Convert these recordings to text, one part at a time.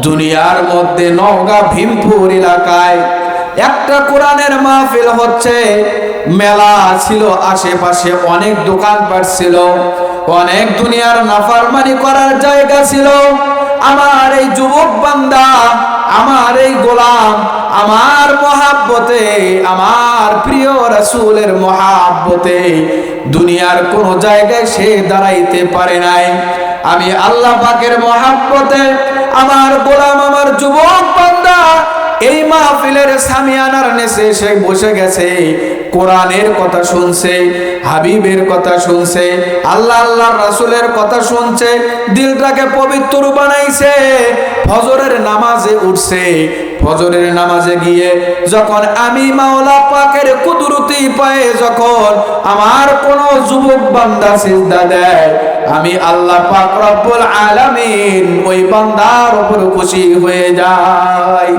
দুনিয়ার মধ্যে নওগাঁ ভীমপুর এলাকায় একটা কোরআনের মাহফিল হচ্ছে। মেলা ছিল, আশেপাশে অনেক দোকানপাট ছিল, অনেক দুনিয়ার নাফরমানি করার জায়গা ছিল। আমার এই যুবক বান্দা, আমার এই গোলাম, আমার মহাব্বতে, আমার প্রিয় রাসূলের মহাব্বতে দুনিয়ার কোন জায়গায় সে দাঁড়াইতে পারে নাই। আমি আল্লাহ পাকের মহাব্বতে আমার গোলাম, আমার যুবক বান্দা এই মাহফিলের সামিয়ানার নিচে সে বসে গেছে, কোরআনের কথা শুনছে, হাবিবের কথা শুনছে, আল্লাহ আল্লাহর রাসূলের কথা শুনছে, দিলটাকে পবিত্র বানাইছে। ফজরের নামাজে উঠছে, ফজরের নামাজে গিয়ে যখন আমি মাওলা পাকের কুদরতি পায়ে যখন আমার কোন যুবক বান্দা সিজদা দেয়, আমি আল্লাহ পাক রব্বুল আলামিন ওই বান্দার উপর খুশি হয়ে যাই।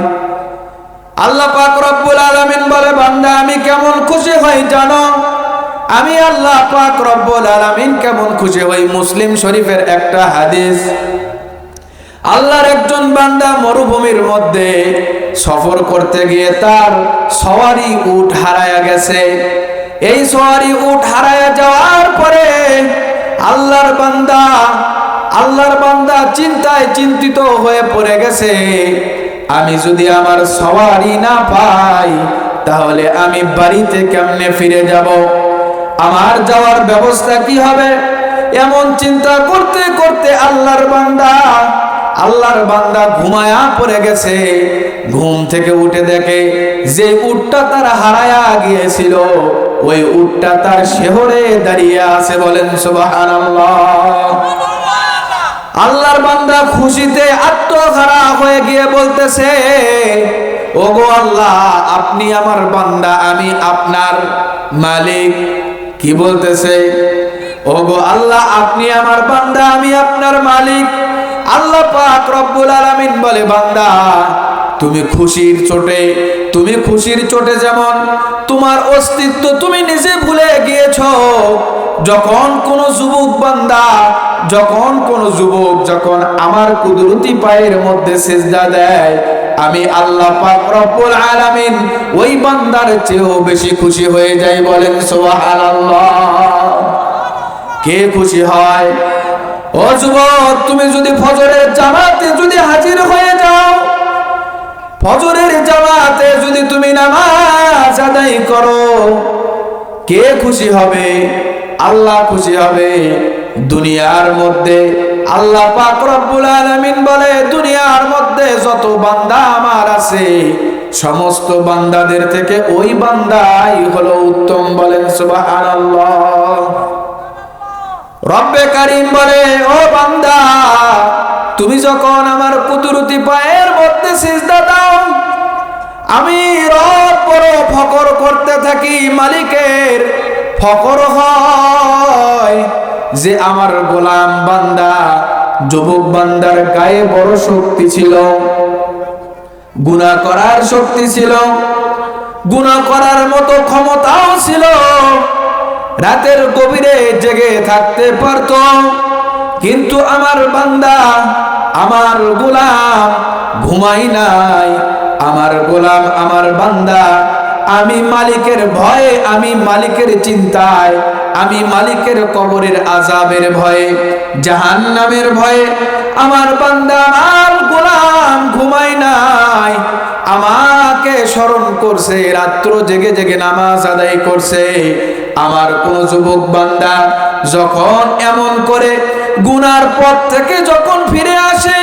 আল্লাহ পাক রব্বুল আলামিন বলে, বান্দা আমি কেমন খুশি হই জানো? আমি আল্লাহ পাক রব্বুল আলামিন কেমন খুশি হই? মুসলিম শরীফের একটা হাদিস। আল্লাহর একজন বান্দা মরুভূমির মধ্যে সফর করতে গিয়ে তার সওয়ারি উট হারায়া গেছে। এই সওয়ারি উট হারায়া যাওয়ার পরে আল্লাহর বান্দা চিন্তায় চিন্তিত হয়ে পড়ে গেছে। আমি যদি আমার সওয়ারি না পাই তাহলে আমি বাড়িতে কেমনে ফিরে যাব? আমার যাওয়ার ব্যবস্থা কি হবে? এমন চিন্তা করতে করতে আল্লাহর বান্দা ঘুমায়া পড়ে গেছে। ঘুম থেকে উঠে দেখে যে উটটা তার হারায়া গিয়েছিল ওই উটটা তার শেহরে দাঁড়িয়ে আছে। বলেন সুবহানাল্লাহ। আল্লাহর বান্দা খুশিতে আত্মহারা হয়ে গিয়ে বলতেছে, ওগো আল্লাহ, আপনি আমার বান্দা, আমি আপনার মালিক। কি বলতেছে? ওগো আল্লাহ, আপনি আমার বান্দা, আমি আপনার মালিক। আল্লাহ পাক রব্বুল আলামিন বলে, বান্দা তুমি খুশির চোটে যেমন তোমার অস্তিত্ব তুমি নিজে ভুলে গিয়েছো। যখন কোন যুবক যখন আমার কুদরতি পায়ের মধ্যে সিজদা দেয়, আমি আল্লাহ পাক রব্বুল আলামিন ওই বান্দার চেয়েও বেশি খুশি হয়ে যাই। বলেন সুবহানাল্লাহ। কে খুশি হয়? ও যুবক, তুমি যদি ফজরের জামাতে যদি হাজির হয়ে যাও, ফজরের জামাতে যদি তুমি নামাজ আদায় করো, কে খুশি হবে? আল্লাহ খুশি হবে। দুনিয়ার মধ্যে আল্লাহ পাক রব্বুল আলামিন বলে, দুনিয়ার মধ্যে যত বান্দা আমার আছে সমস্ত বান্দাদের থেকে ওই বান্দাই হলো উত্তম। বলেন সুবহানাল্লাহ। রব্বে কারীম বলে, ও বান্দা, তুমি যখন আমার কুদরতি পায়ের মধ্যে সিজদা দাও, আমি রব বড় ফখর করতে থাকি। মালিকের ফখর হয় যে আমার গোলাম বান্দা, যুবক বান্দার গায়ে বড় শক্তি ছিল, গুনাহ করার শক্তি ছিল, গুনাহ করার মতো ক্ষমতাও ছিল। রাতের গভীরে জেগে থাকতে পারত, কিন্তু আমার বান্দা, আমার গোলাম ঘুমাই নাই। আমার গোলাম, আমার বান্দা, আমি মালিকের ভয়ে, আমি মালিকের চিন্তায়, আমি মালিকের কবরের আযাবের ভয়ে, জাহান্নামের ভয়ে আমার বান্দা, আমার গোলাম ঘুমাই নাই। আমাকে স্মরণ করছে, রাত্র জেগে জেগে নামাজ আদায় করছে। আমার কোন যুবক বান্দা যখন এমন করে গুনার পথ থেকে যখন ফিরে আসে,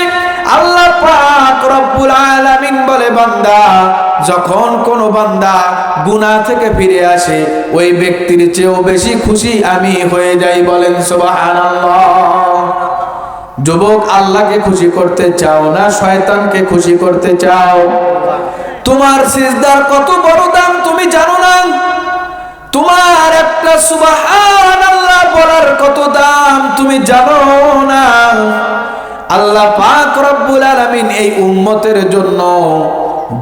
আল্লাহ পাক রব্বুল আলামিন বলে, বান্দা, যখন কোন বান্দা গুনাহ থেকে ফিরে আসে ওই ব্যক্তির চেয়েও বেশি খুশি আমি হয়ে যাই। বলেন সুবহানাল্লাহ। যুবক, আল্লাহকে খুশি করতে চাও না শয়তানকে খুশি করতে চাও? তোমার সিজদার কত বড় দাম তুমি জানো না? তোমার একটা সুবহানাল্লাহ বলার কত দাম তুমি জানো না? আল্লাহ পাক রব্বুল আলামিন এই উম্মতের জন্য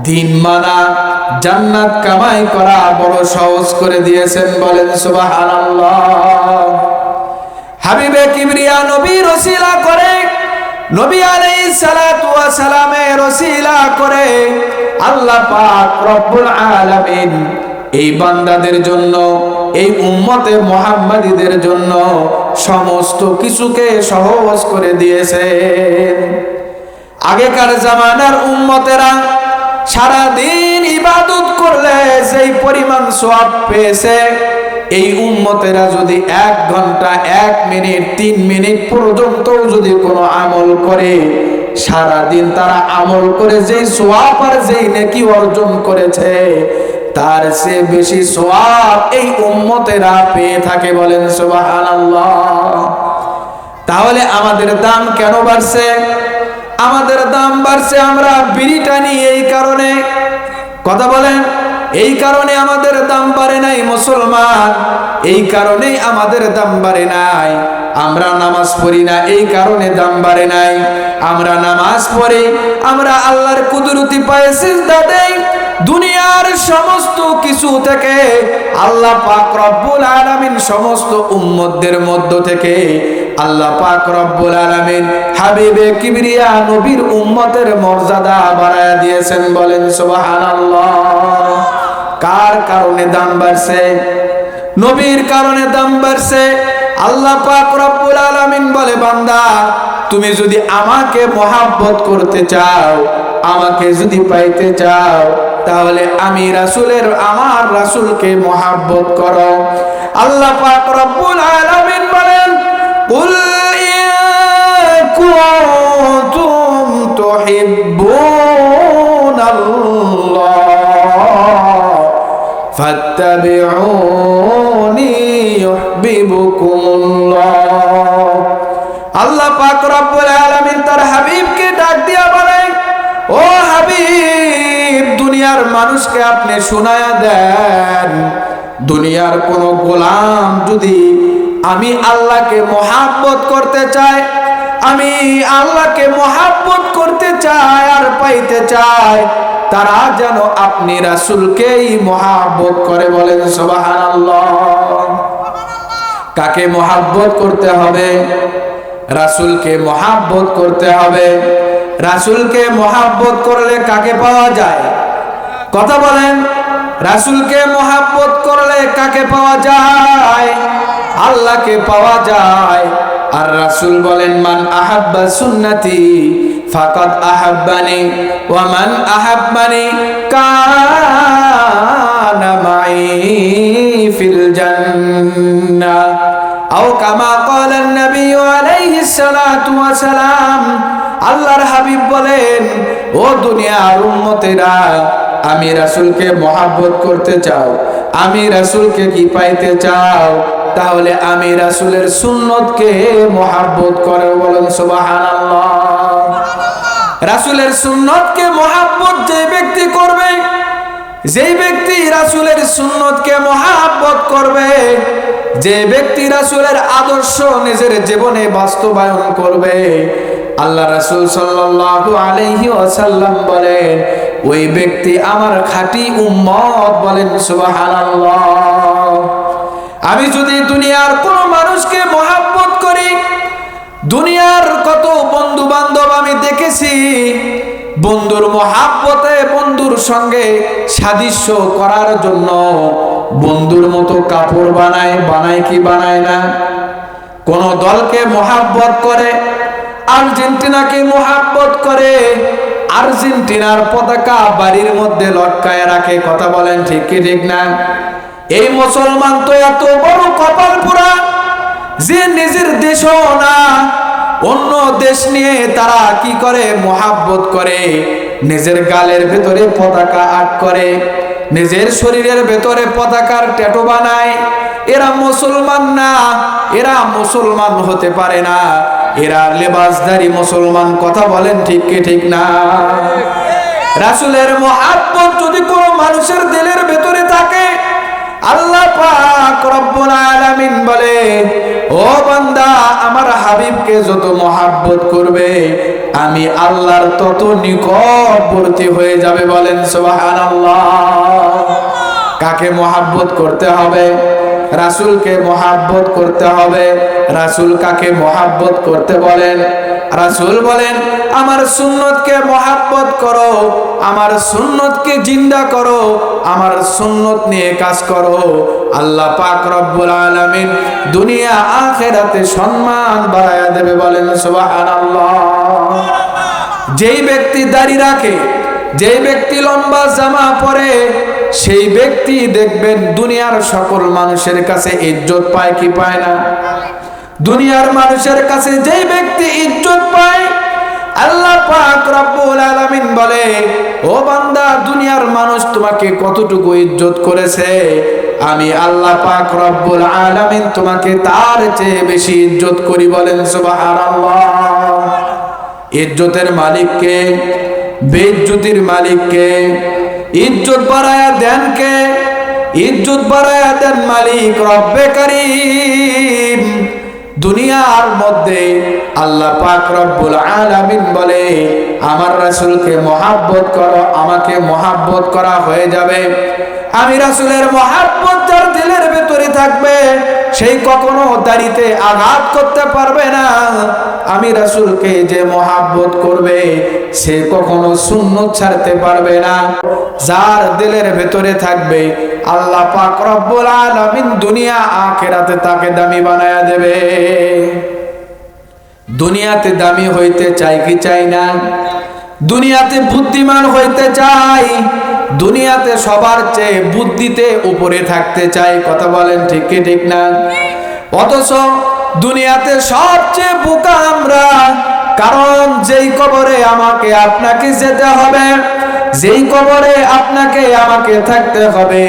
দিন মানা, জান্নাত কামাই করা বড় সহজ করে দিয়েছেন। বলেন সুবহানাল্লাহ। হাবিবে কিবরিয়া নবীর ওসিলা করে নবী আলাইহিস সালাতু ওয়াস সালামের ওসিলা করে আল্লাহ পাক রব্বুল আলামিন এই বান্দাদের জন্য, এই উম্মতে মুহাম্মাদীদের জন্য সমস্ত কিছুকে সহজ করে দিয়েছেন। আগেকার জামানার উম্মতেরা সারা দিন ইবাদত করলে যেই পরিমাণ সওয়াব পেয়েছে, এই উম্মতেরা যদি 1 ঘন্টা 1 মিনিট 3 মিনিট পর্যন্ত যদি কোনো আমল করে, সারা দিন তারা আমল করে যেই সওয়াব আর যেই নেকি অর্জন করেছে, তার চেয়ে বেশি সওয়াব এই উম্মতেরা পেয়ে থাকে। বলেন সুবহানাল্লাহ। তাহলে আমাদের দাম কেন বাড়ছে? আমাদের দাম বাড়ছে আমরা বিড়ি টানি এই কারণে। কথা বলেন, এই কারণে আমাদের দাম বাড়ে নাই মুসলমান, এই কারণেই আমাদের দাম বাড়ে নাই। আমরা নামাজ পড়ি না, এই কারণে দাম বাড়ে নাই। আমরা নামাজ পড়ি, আমরা আল্লাহর কুদরতি পায়ে সিজদা দেই। দুনিয়ার সমস্ত কিছু থেকে আল্লাহ পাক রব্বুল আলামিন সমস্ত উম্মতদের মধ্য থেকে আল্লাহ পাক রব্বুল আলামিন হাবিবে কিবরিয়া নবীর উম্মতের মর্যাদা বাড়ায়া দিয়েছেন। বলেন সুবহানাল্লাহ। কার কারণে দাম বাড়ছে? নবীর কারণে দাম বাড়ছে। আল্লাহ পাক রব্বুল আলামিন বলে, বান্দা তুমি যদি আমাকে মহব্বত করতে চাও, আমাকে যদি পাইতে চাও, তাহলে আমি রাসূলের, আমার রাসূলকে মহব্বত করো। আল্লাহ পাক রব্বুল আলামিন বলেন, কুল ইন কুনতুম তুহিব্বুনাল্লাহ ফাত্তাবিউনি ইউহিব্বুকুমুল্লাহ। আল্লাহ পাক রব্বুল আলামিন তার হাবিবকে ডাক দিয়া বলেন, ও হাবিব, দুনিয়ার মানুষকে আপনি শোনায়া দেন, দুনিয়ার কোন গোলাম যদি আমি আল্লাহকে মহব্বত করতে চাই, আমি আল্লাহকে মহব্বত করতে চাই আর পাইতে চাই, তারা যেন আপনি রাসূলকেই মহব্বত করে। বলেন সুবহানাল্লাহ। কাকে মহব্বত করতে হবে? রাসূলকে মহব্বত করতে হবে। রাসূলকে মহব্বত করলে কাকে পাওয়া যায়? কথা বলেন, রাসূলকে মহব্বত করলে কাকে পাওয়া যায়? আল্লাহকে পাওয়া যায়। আর রাসূল বলেন, মান আহাব্বা সুন্নতি ফাকাদ আহাব্বানি ওয়া মান আহাব্বানি কানা মাই ফিল জান্নাহ আও কামা ক্বালা নবী আলাইহিস সালাতু ওয়া সালাম। আল্লাহর হাবিব বলেন, ও দুনিয়ার উম্মতেরা, আমি রাসূলকে মহব্বত করতে চাও, আমি রাসূলকে কি পাইতে চাও, তাহলে আমি রাসূলের সুন্নতকে মহব্বত করো। বলেন সুবহানাল্লাহ। রাসূলের সুন্নতকে মহব্বত যে ব্যক্তি করবে, যেই ব্যক্তি রাসূলের সুন্নতকে মহব্বত করবে, যে ব্যক্তি রাসূলের আদর্শ নিজের জীবনে বাস্তবায়ন করবে, আল্লাহ রাসূল সাল্লাল্লাহু আলাইহি ওয়াসাল্লাম বলেন, ওই ব্যক্তি আমার খাঁটি উম্মত। বলেন সুবহানাল্লাহ। আমি যদি দুনিয়ার কোন মানুষকে মহব্বত করি, দুনিয়ার কত বন্ধু বান্ধব আমি দেখেছি, বন্ধুর মহব্বতে বন্ধুর সঙ্গে সাদৃশ্য করার জন্য বন্ধুর মতো কাপড় বানায়, বানায় কি বানায় না? কোন দলকে মহব্বত করে, আর্জেন্টিনাকে মহব্বত করে, আর্জেন্টিনার পতাকা বাড়ির মধ্যে লটকায় রাখে। কথা বলেন ঠিক কি ঠিক না? এই মুসলমান তো এত বড় কপাল পোড়া যে নিজের দেশও না, অন্য দেশ নিয়ে তারা কি করে? মহব্বত করে। নিজের গালের ভেতরে পতাকা আট করে, নিজের শরীরের ভেতরে পতাকার ট্যাটু বানায়। এরা মুসলমান না, এরা মুসলমান হতে পারে না, এরা লেবাসধারী মুসলমান। কথা বলেন ঠিক কি ঠিক না? রাসূলের মহব্বত যদি কোনো মানুষের দিলের ভেতরে থাকে, আল্লাহ পাক রব্বুল আলামিন বলে, ও বান্দা, আমার হাবিবকে যত মহব্বত করবে, আমি আল্লাহর তত নিকটবর্তী হয়ে যাবে। বলেন সুবহানাল্লাহ। কাকে মহব্বত করতে হবে? রাসূলকে মহব্বত করতে হবে। রাসূল কাকে মহব্বত করতে বলেন? রাসূল বলেন, আমার সুন্নতকে মহব্বত করো, আমার সুন্নতকে জিন্দা করো, আমার সুন্নত নিয়ে কাজ করো। আল্লাহ পাক রব্বুল আলামিন দুনিয়া আখিরাতে সম্মান বাড়ায়া দেবে। বলেন সুবহানাল্লাহ। যেই ব্যক্তি দাড়ি রাখে, যেই ব্যক্তি লম্বা জামা পরে, সেই ব্যক্তি দেখবেন দুনিয়ার সকল মানুষের কাছে ইজ্জত পায় কি পায় না? দুনিয়ার মানুষের কাছে যেই ব্যক্তি ইজ্জত পায়, আল্লাহ পাক রব্বুল আলামিন বলে, ও বান্দা, দুনিয়ার মানুষ তোমাকে কতটুকু ইজ্জত করেছে, আমি আল্লাহ পাক রব্বুল আলামিন তোমাকে তার চেয়ে বেশি ইজ্জত করি। বলেন সুবহানাল্লাহ। ইজ্জতের মালিক কে? বেইজ্জতির মালিক কে? ইজ্জত বাড়ায়া দেন কে? ইজ্জত বাড়ায়া দেন মালিক রব্বে কারীম। দুনিয়ার মধ্যে আল্লাহ পাক রব্বুল আলামিন বলে, আমার রাসূলকে মহব্বত করো, আমাকে মহব্বত করা হয়ে যাবে। আমি রাসূলের মহব্বত যার দিলের ভেতরে থাকবে, সেই কখনো দাড়িতে আঘাত করতে পারবে না। আমি রাসূলকে যে মহব্বত করবে, সে কখনো সুন্নত ছাড়তে পারবে না। যার দিলের ভেতরে থাকবে, আল্লাহ পাক রব্বুল আলামিন দুনিয়া আখিরাতে তাকে দামি বানায়া দেবে। দুনিয়াতে দামি হইতে চাই কি চাই না? দুনিয়াতে বুদ্ধিমান হইতে চাই, দুনিয়াতে সবার চেয়ে বুদ্ধিতে উপরে থাকতে চাই। কথা বলেন ঠিক কি ঠিক না? অথচ দুনিয়াতে সবচেয়ে বোকা আমরা। কারণ যেই কবরে আমাকে আপনাকে যেতে হবে, যেই কবরে আপনাকে আমাকে থাকতে হবে,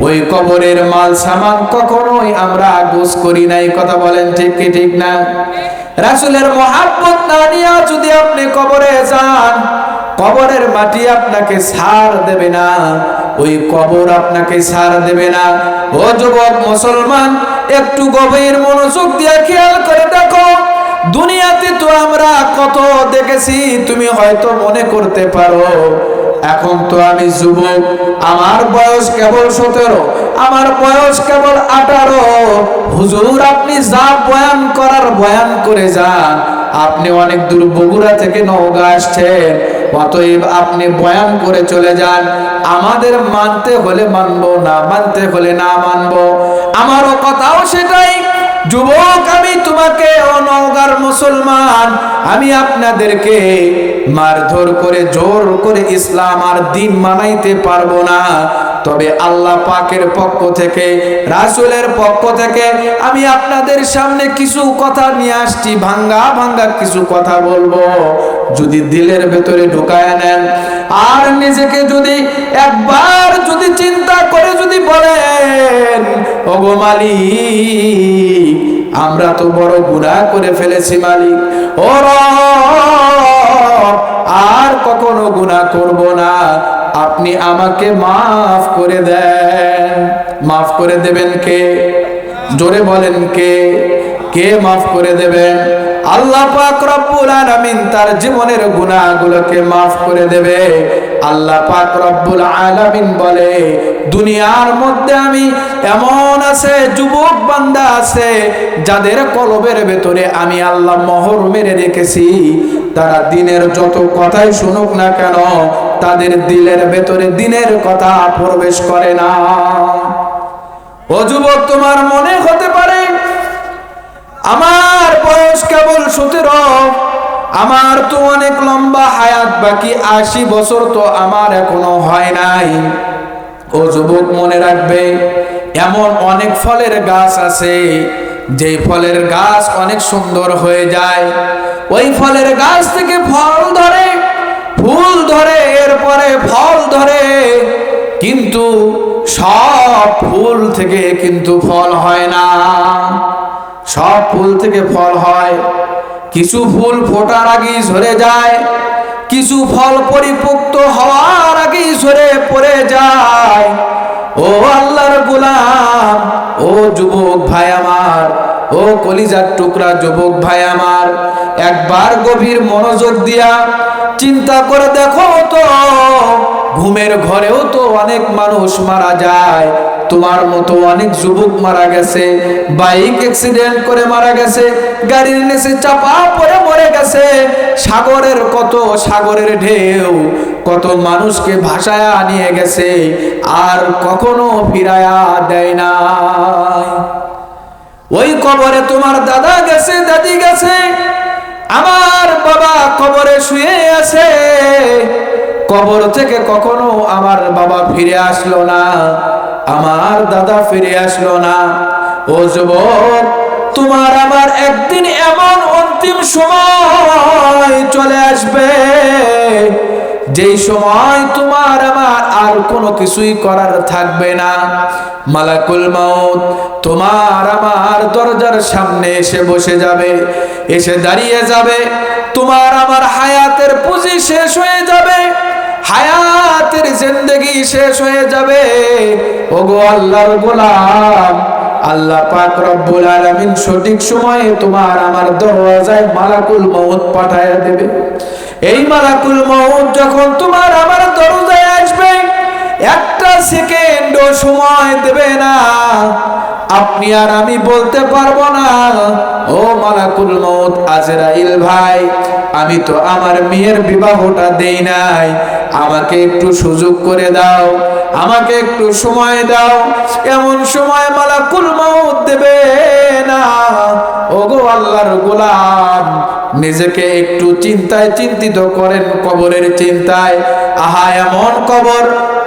ওই কবরের মাল সামান কখনোই আমরা গোছ করি নাই। কথা বলেন ঠিক কি ঠিক না? রাসূলের মহব্বত না নিয়ে যদি আপনি কবরে যান, কবরের মাটি আপনাকে ছাড় দেবে না, ওই কবর আপনাকে ছাড় দেবে না। ও যুবক মুসলমান, একটু গভীর মনোযোগ দিয়ে খেয়াল করে দেখো, দুনিয়াতে তো আমরা কত দেখেছি, তুমি হয়তো মনে করতে পারো এখন তো আমি যুবক, আমার বয়স কেবল 17, আমার বয়স কেবল 18। হুজুর, আপনি যা বয়ান করার বয়ান করে যান। আপনি অনেক দূর বগুড়া থেকে নওগাঁ আসছেন, অতএব আপনি বয়ান করে চলে যান। আমাদের মানতে হলে মানবো, না মানতে হলে না মানবো। আমারও কথাও সেটাই। যুবক, আমি তোমাকে, ও নওগাঁর মুসলমান, আমি আপনাদেরকে মারধর করে জোর করে ইসলাম আর দ্বীন মানাইতে পারবো না। তবে আল্লাহ পাকের পক্ষ থেকে, রাসূলের পক্ষ থেকে আমি আপনাদের সামনে কিছু কথা নিয়ে আসছি, ভাঙ্গা ভাঙ্গা কিছু কথা বলবো। যদি দিলের ভেতরে ঢুকায় নেন আর নিজেকে যদি একবার যদি চিন্তা করে যদি বলেন, ওগো মালিক, আমরা তো বড় গুনাহ করে ফেলেছি মালিক, ও রব, আর কখনো গুনাহ করব না, আপনি আমাকে মাফ করে দেন। মাফ করে দেবেন কে? জোরে বলেন কে? কে মাফ করে দেবেন? আল্লাহ পাক রব্বুল আলামিন তার জীবনের গুনাহগুলোকে মাফ করে দেবে। আল্লাহ পাক রব্বুল আলামিন বলে, দুনিয়ার মধ্যে আমি এমন আছে যুবক বান্দা আছে যাদের কলবের ভেতরে আমি আল্লাহ মোহর মেরে রেখেছি। তারা দিনের যত কথাই শুনুক না কেন, তাদের দিলের ভেতরে দিনের কথা প্রবেশ করে না। ও যুবক, তোমার মনে হতে পারে আমার বয়স কেবল 17, আমার তো অনেক লম্বা হায়াত বাকি, 80 বছর তো আমার এখনো হয় নাই। ও যুবক, মনে রাখবে, এমন অনেক ফলের গাছ আছে যে ফলের গাছ অনেক সুন্দর হয়ে যায়। ওই ফলের গাছ থেকে ফল ধরে, ফুল ধরে, এরপরে ফল ধরে, কিন্তু সব ফুল থেকে কিন্তু ফল হয় না। সব ফুল থেকে ফল হয়, কিছু ফুল ফোটার আগেই ঝরে যায়, কিছু ফল পরিপক্ত হওয়ার আগেই ঝরে পড়ে যায়। ও আল্লাহর গোলাম, ও যুবক ভাই আমার, ও কলিজার টুকরা যুবক ভাই আমার, একবার গভীর মনোযোগ দিয়া চিন্তা করে দেখো তো, ঘুমের ঘরেও তো অনেক মানুষ মারা যায়, তোমার মতো অনেক যুবক মারা গেছে, বাইক অ্যাক্সিডেন্ট করে মারা গেছে, গাড়ির নিচে চাপা পড়ে মরে গেছে। সাগরের ঢেউ কত মানুষকে ভাসায়া নিয়ে গেছে, আর কখনো ফিরায়া দেয় না। ওই কবরে তোমার দাদা গেছে, দাদি গেছে, আমার বাবা কবরে শুয়ে আছে। কবর থেকে কখনো আমার বাবা ফিরে আসলো না, আমার দাদা ফিরে আসলো না। ও যুবক, তোমার আমার একদিন এমন অন্তিম সময় চলে আসবে, যেই সময় তোমার আমার আর কোনো কিছুই করার থাকবে না। মালাকুল মাউত তোমার আমার দরজার সামনে এসে বসে যাবে, এসে দাঁড়িয়ে যাবে। তোমার আমার হায়াতের পুঁজি শেষ হয়ে যাবে, হায়াতের জিন্দেগি শেষ হয়ে যাবে। ওগো আল্লাহর গোলাম, আল্লাহ পাক রব্বুল আলামিন সঠিক সময়ে তোমার আমার দরজায় মালাকুল মউত পাঠায়া দেবে। এই মালাকুল মউত যখন তোমার আমার দরজায় আসবে, একটা সেকেন্ডও সময় দেবে না। আপনি আর আমি বলতে পারবো না, ও মালাকুল মউত আজরাইল ভাই, আমি তো আমার মেয়ের বিবাহটা দেই নাই, আমাকে একটু সুযোগ করে দাও, আমাকে একটু সময় দাও। এমন সময় মালাকুল মউত দেবে না। ওগো আল্লাহর গোলাম, নিজেকে একটু চিন্তিত করেন কবরের চিন্তায়। আহা, এমন কবর,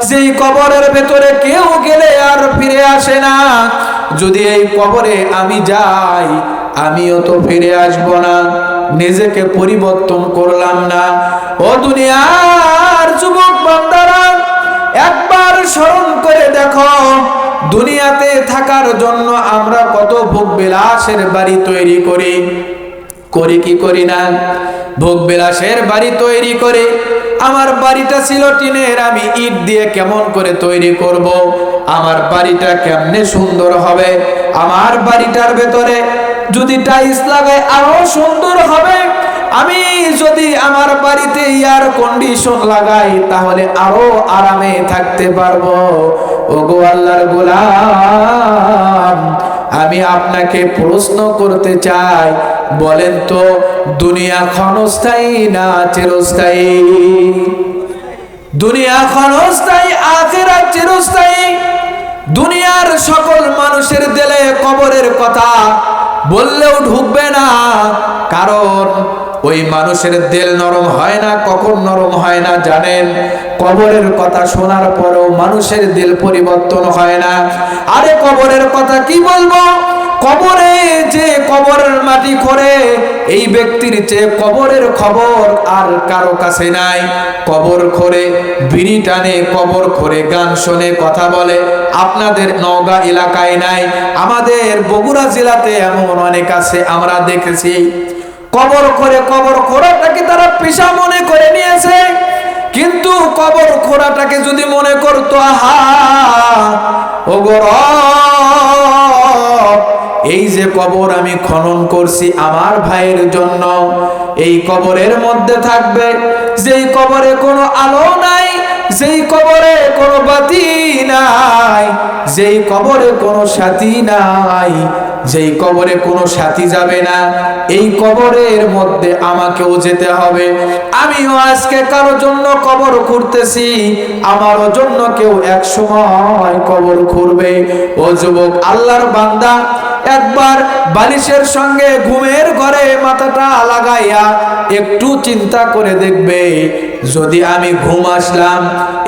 যেই কবরের ভেতরে কেউ গেলে আর ফিরে আসে না। যদি এই কবরে আমি যাই, আমিও তো ফিরে আসব না, নিজেকে পরিবর্তন করলাম না। ও দুনিয়ার যুবক বান্দারা, একবার স্মরণ করে দেখো, দুনিয়াতে থাকার জন্য আমরা কত ভোগ বিলাসের বাড়ি তৈরি করি কি করি না? ভোগ বিলাসের বাড়ি তৈরি করে, আমার বাড়িটা ছিল টিনের, আমি ইট দিয়ে কেমন করে তৈরি করব, আমার বাড়িটা কেমনে সুন্দর হবে, আমার বাড়িটার ভেতরে যদি টাইলস লাগাই আরো সুন্দর হবে, আমি যদি আমার বাড়িতে এয়ার কন্ডিশন লাগাই তাহলে আরো আরামে থাকতে পারবো। ওগো আল্লাহর গোলাম, আমি আপনাকে প্রশ্ন করতে চাই, বলেন তো, দুনিয়া ক্ষণস্থায়ী না চিরস্থায়ী? দুনিয়া ক্ষণস্থায়ী, আখিরাত চিরস্থায়ী। দুনিয়ার সকল মানুষের দিলে কবরের কথা বললেও ঢুকবে না, কারণ ওই মানুষের দিল নরম হয় না। কখন নরম হয় না জানেন? কবরের কথা শোনার পরেও মানুষের দিল পরিবর্তন হয় না। আরে কবরের কথা কি বলবো, কবরে যে কবরের মাটি করে, এই ব্যক্তির চেয়ে কবরের খবর আর কারো কাছে নাই। কবর খোরে বিড়ি টানে, কবর খোরে গান শোনে, কথা বলে। আপনাদের নওগাঁ এলাকায় নাই, আমাদের বগুড়া জেলাতে এমন অনেক আছে, আমরা দেখেছি। কবর খোরাটাকে তারা পেশা মনে করে নিয়েছে, কিন্তু কবর খোরাটাকে যদি মনে করতো, আহা ওগো রব, এই যে কবর আমি খনন করছি আমার ভাইয়ের জন্য, এই কবরের মধ্যে থাকবে, যেই কবরে কোনো আলো নাই, যেই কবরে কোনো বাতি নাই, যেই কবরে কোনো সাথী নাই, যেই কবরে কোনো সাথী যাবে না, এই কবরের মধ্যে আমাকেও যেতে হবে। আমিও আজকে কারো জন্য কবর খুঁড়তেছি, আমারও জন্য কেউ এক সময় কবর খুঁড়বে। ও যুবক, আল্লাহর বান্দা, একবার বালিশের সঙ্গে ঘুমের ঘরে মাথাটা লাগাইয়া একটু চিন্তা করে দেখবে, যদি আমি ঘুম আসলাম,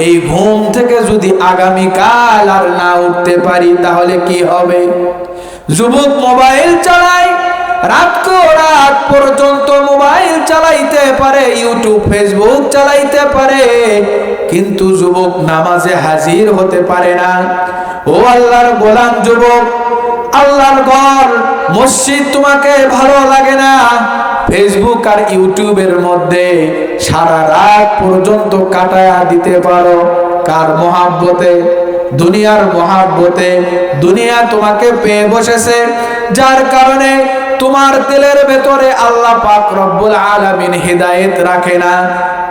এই ঘুম থেকে যদি আগামীকাল আর না উঠতে পারি তাহলে কি হবে? যুবক মোবাইল চালায়, রাত পর্যন্ত মোবাইল চালাইতে পারে, ইউটিউব ফেসবুক চালাইতে পারে, কিন্তু যুবক নামাজে হাজির হতে পারে না। ও আল্লাহর গোলাম যুবক, আল্লাহর ঘর মসজিদ তোমাকে ভালো লাগে না, ফেসবুক আর ইউটিউবের মধ্যে সারা রাত পর্যন্ত কাটায়া দিতে পারো। কার মহাব্বতে? দুনিয়ার মহাব্বতে। দুনিয়া তোমাকে পেয়ে বসেছে, যার কারণে তোমার দিলের ভেতরে আল্লাহ পাক রব্বুল আলামিন হিদায়াত রাখে না।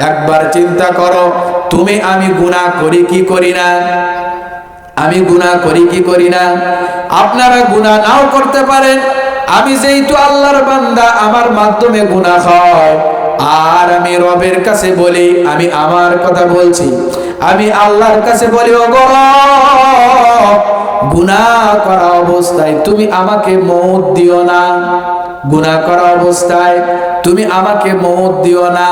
একবার চিন্তা করো, তুমি আমি গুনাহ করি কি করি না? আমি গুনাহ করি কি করি না? আপনারা গুনাহ নাও করতে পারেন, আমি যেহেতু আল্লাহর বান্দা, আমার মাধ্যমে গুনাহ হয়। আর আমি রবের কাছে বলি, আমি আমার কথা বলছি, আমি আল্লাহর কাছে বলি, ও গো রব, গুনাহ করা অবস্থায় তুমি আমাকে মওত দিও না। গুনাহ করা অবস্থায় তুমি আমাকে মওত দিও না,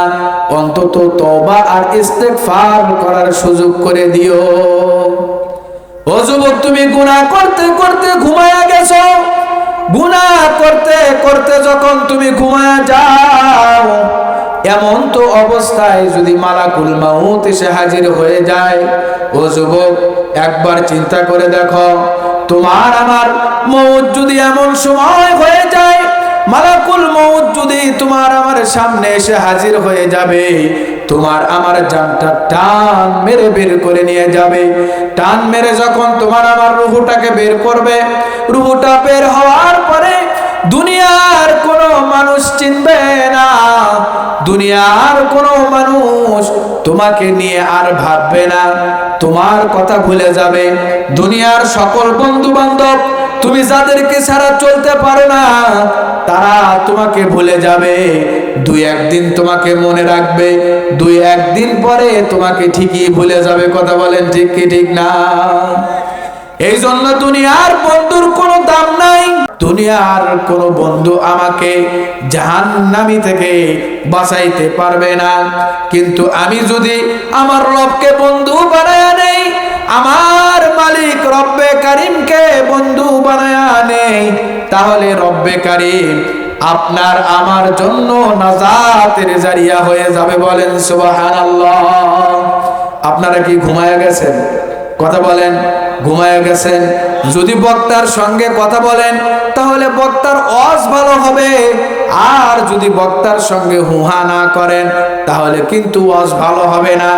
অন্তত তওবা আর ইস্তেগফার করার সুযোগ করে দিও। ও যুবক, তুমি গুনাহ করতে করতে ঘুমায়া গেছো। গুনাহ করতে করতে যখন তুমি ঘুমায়া যাও, এমন তো অবস্থায় যদি মালাকুল মাউত এসে হাজির হয়ে যায়, ও যুবক, একবার চিন্তা করে দেখো, তোমার আমার মওত যদি এমন সময় হয়ে যায়, মালাকুল মউত যদি তোমার আমার সামনে এসে হাজির হয়ে যাবে, তোমার আমার জানটা টান মেরে বের করে নিয়ে যাবে। টান মেরে যখন তোমার আমার রূহটাকে বের করবে, রূহটা বের হওয়ার পরে দুনিয়ার কোনো মানুষ চিনবে না, দুনিয়ার কোনো মানুষ তোমাকে নিয়ে আর ভাববে না, তোমার কথা ভুলে যাবে। দুনিয়ার সকল বন্ধু বান্ধব, তুমি যাদেরকে ছাড়া চলতে পারো না, তারা তোমাকে ভুলে যাবে। দুই একদিন তোমাকে মনে রাখবে, দুই একদিন পরে তোমাকে ঠিকই ভুলে যাবে। কথা বলেন ঠিক কি ঠিক না? এই জন্য দুনিয়ার বন্ধুর কোনো দাম নাই। দুনিয়ার কোনো বন্ধু আমাকে জাহান্নামী থেকে বাঁচাইতে পারবে না। কিন্তু আমি যদি আমার রবকে বন্ধু বানায়া নেই, আমার মালিক রব্বে কারিমকে বন্ধু বানায়া নেই, তাহলে রব্বে কারিম আপনার আমার জন্য নাজাতের জারিয়া হয়ে যাবে। বলেন সুবহানাল্লাহ। আপনারা কি ঘুমায়া গেছেন? কথা বলেন, ঘুমায়া গেছেন? যদি বক্তার সঙ্গে কথা বলেন, তাহলে বক্তার ওয়াজ ভালো হবে। আর যদি বক্তার সঙ্গে হুহা না করেন, তাহলে কিন্তু ওয়াজ ভালো হবে না।